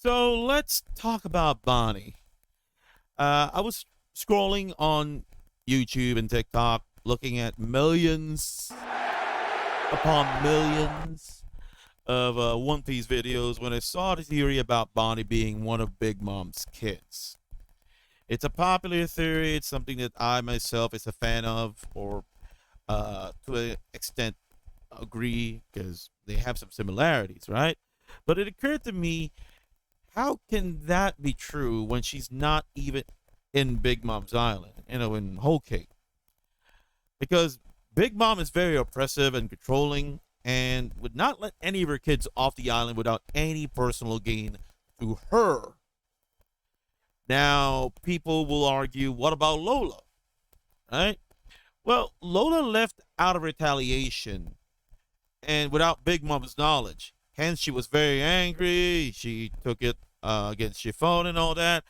So let's talk about Bonney. I was scrolling on YouTube and TikTok looking at millions upon millions of One Piece videos when I saw the theory about Bonnie being one of Big Mom's kids. It's a popular theory. It's something that I myself is a fan of, or to an extent agree because they have some similarities, right? But it occurred to me, how can that be true when she's not even in Big Mom's island, in Whole Cake? Because Big Mom is very oppressive and controlling and would not let any of her kids off the island without any personal gain to her. Now, people will argue, what about Lola? Right? Well, Lola left out of retaliation and without Big Mom's knowledge. Hence, she was very angry. She took it against Chiffon and all that.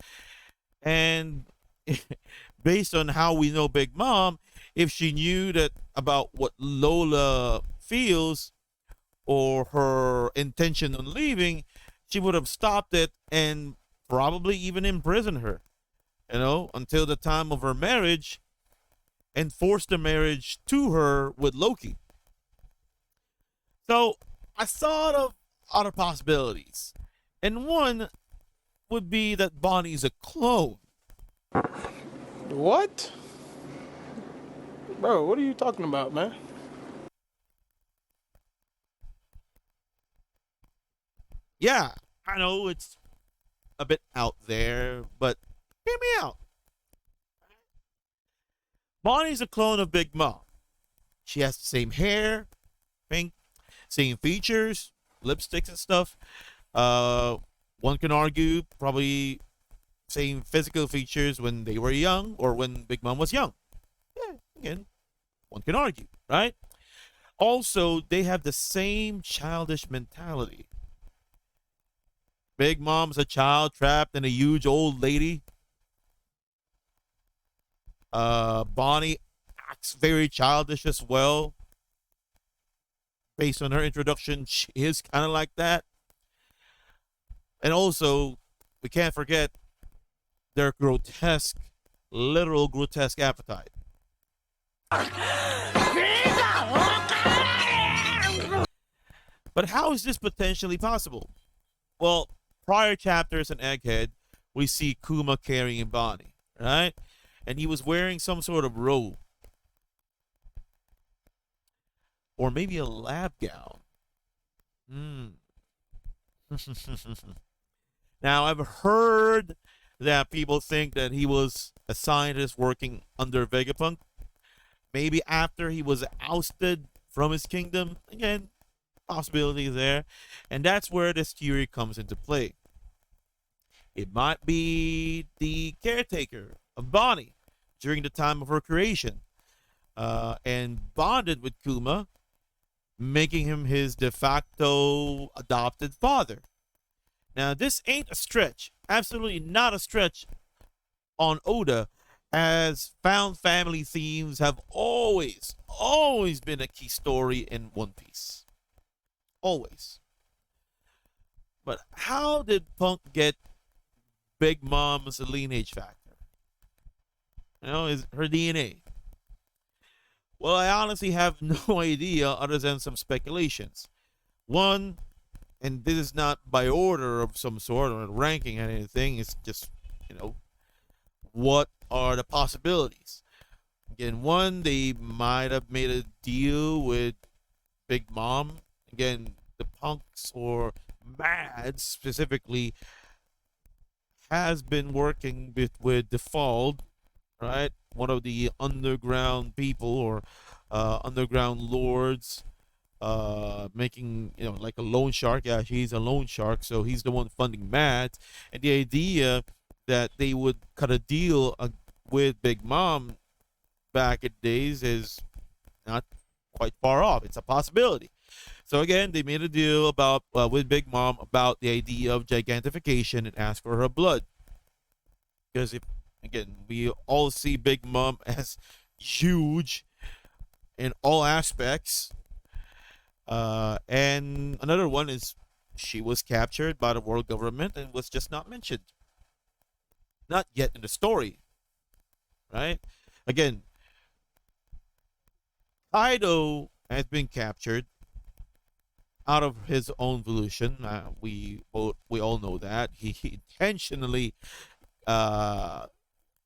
And based on how we know Big Mom, if she knew that about what Lola feels or her intention on leaving, she would have stopped it and probably even imprisoned her, until the time of her marriage and forced the marriage to her with Loki. So I thought of other possibilities. And one would be that Bonnie's a clone. What? Bro, what are you talking about, man? Yeah, I know it's a bit out there, but hear me out. Bonnie's a clone of Big Mom. She has the same hair, pink, same features, lipsticks and stuff. One can argue probably same physical features when they were young or when Big Mom was young. Yeah, again, one can argue, right? Also, they have the same childish mentality. Big Mom's a child trapped in a huge old lady. Bonnie acts very childish as well. Based on her introduction, she is kind of like that. And also, we can't forget their grotesque, literal grotesque appetite. But how is this potentially possible? Well, prior chapters in Egghead, we see Kuma carrying Bonnie, right? And he was wearing some sort of robe. Or maybe a lab gown. Now, I've heard that people think that he was a scientist working under Vegapunk. Maybe after he was ousted from his kingdom. Again, possibility there. And that's where this theory comes into play. It might be the caretaker of Bonnie during the time of her creation. And bonded with Kuma, making him his de facto adopted father. Now, this ain't a stretch, absolutely not a stretch on Oda, as found family themes have always been a key story in One Piece. Always. But how did Punk get Big Mom's lineage factor? Is her DNA? Well, I honestly have no idea other than some speculations. One, and this is not by order of some sort or ranking or anything, it's just, what are the possibilities? Again, one, they might have made a deal with Big Mom. Again, the Punks or Mads specifically has been working with the Fold, right? One of the underground people or underground lords, making like a loan shark. Yeah, he's a loan shark, so he's the one funding Matt. And the idea that they would cut a deal with Big Mom back in days is not quite far off. It's a possibility. So again, they made a deal about with Big Mom about the idea of gigantification and asked for her blood. Because if again, we all see Big Mom as huge in all aspects. And another one is she was captured by the world government and was just not mentioned. Not yet in the story, right? Again, Kaido has been captured out of his own volition. We all know that he intentionally uh,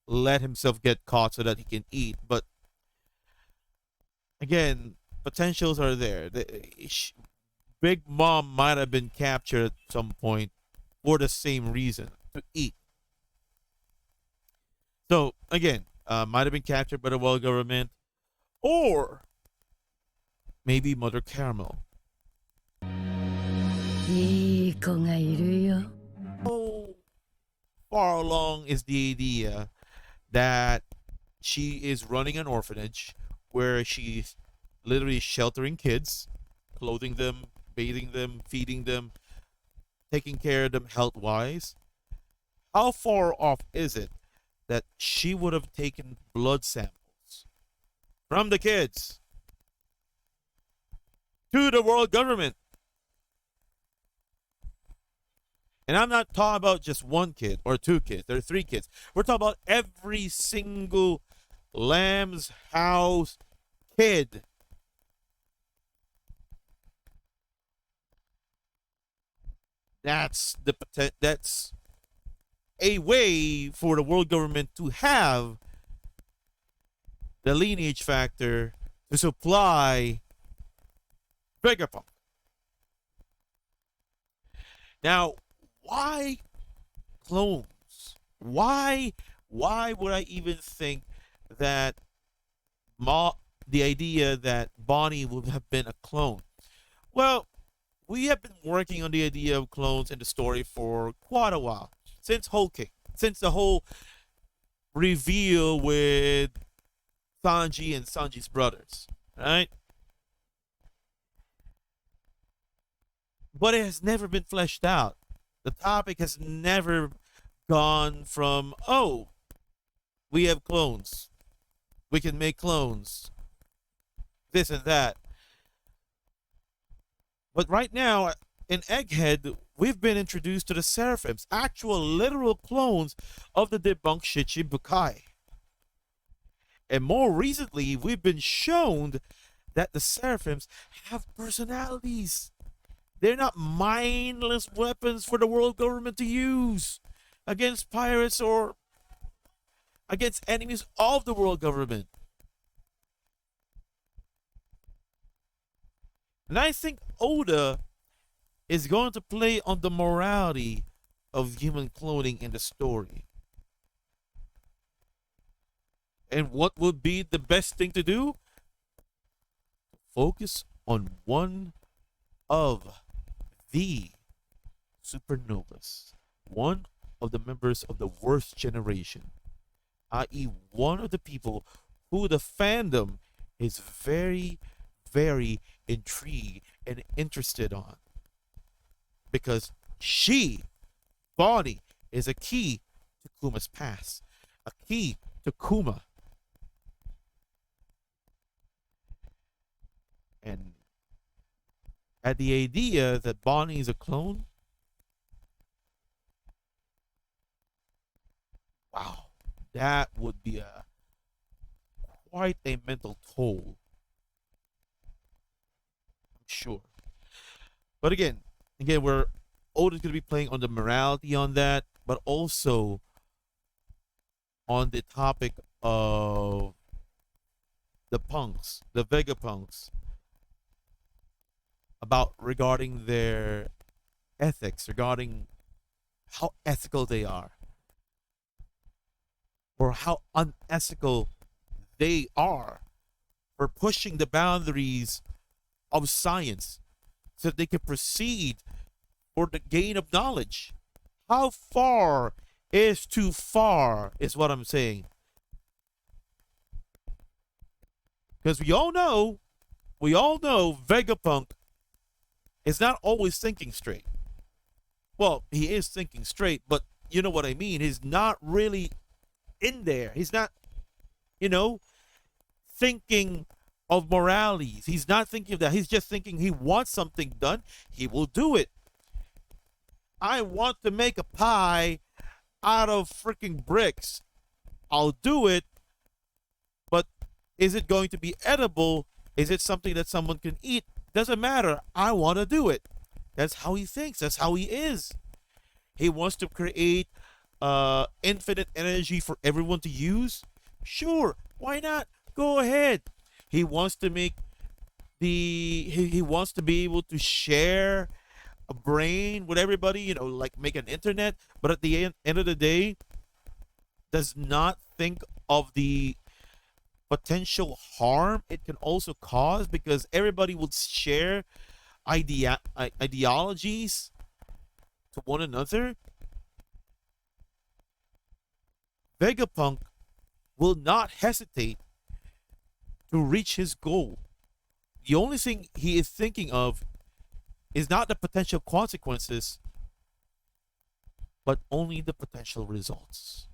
let himself get caught so that he can eat. But again, potentials are there. Big Mom might have been captured at some point for the same reason, to eat. So again, might have been captured by the world government, or maybe Mother Caramel. いい子がいるよ。How far along is the idea that she is running an orphanage where she's literally sheltering kids, clothing them, bathing them, feeding them, taking care of them health wise? How far off is it that she would have taken blood samples from the kids to the world government? And I'm not talking about just one kid or two kids or three kids. We're talking about every single Lamb's House kid. That's a way for the world government to have the lineage factor to supply Vegapunk. Now, why clones? Why would I even think that the idea that Bonney would have been a clone? Well, we have been working on the idea of clones in the story for quite a while. Since Whole Cake. Since the whole reveal with Sanji and Sanji's brothers. Right? But it has never been fleshed out. The topic has never gone from, oh, we have clones. We can make clones. This and that. But right now, in Egghead, we've been introduced to the Seraphims, actual literal clones of the debunked Shichibukai. And more recently, we've been shown that the Seraphims have personalities. They're not mindless weapons for the world government to use against pirates or against enemies of the world government. And I think Oda is going to play on the morality of human cloning in the story. And what would be the best thing to do? Focus on one of the supernovas, one of the members of the worst generation, i.e., one of the people who the fandom is very, very intrigued and interested on. Because she, Bonney, is a key to Kuma's past, a key to Kuma. And at the idea that Bonney is a clone, wow, that would be quite a mental toll. I'm sure. But again, we're Oda's going to be playing on the morality on that, but also on the topic of the punks, the Vegapunks, about regarding their ethics, regarding how ethical they are, or how unethical they are for pushing the boundaries of science so that they can proceed for the gain of knowledge. How far is too far, is what I'm saying. Because we all know Vegapunk is not always thinking straight. Well, he is thinking straight, but you know what I mean. He's not really in there. He's not, thinking of moralities. He's not thinking of that. He's just thinking he wants something done. He will do it. I want to make a pie out of freaking bricks. I'll do it, but is it going to be edible? Is it something that someone can eat? Doesn't matter. I want to do it. That's how he thinks. That's how he is. He wants to create infinite energy for everyone to use. Sure, why not? Go ahead. He wants to make he wants to be able to share a brain with everybody, like make an internet, but at the end of the day, does not think of the potential harm it can also cause because everybody would share ideologies to one another. Vegapunk will not hesitate to reach his goal. The only thing he is thinking of is not the potential consequences, but only the potential results.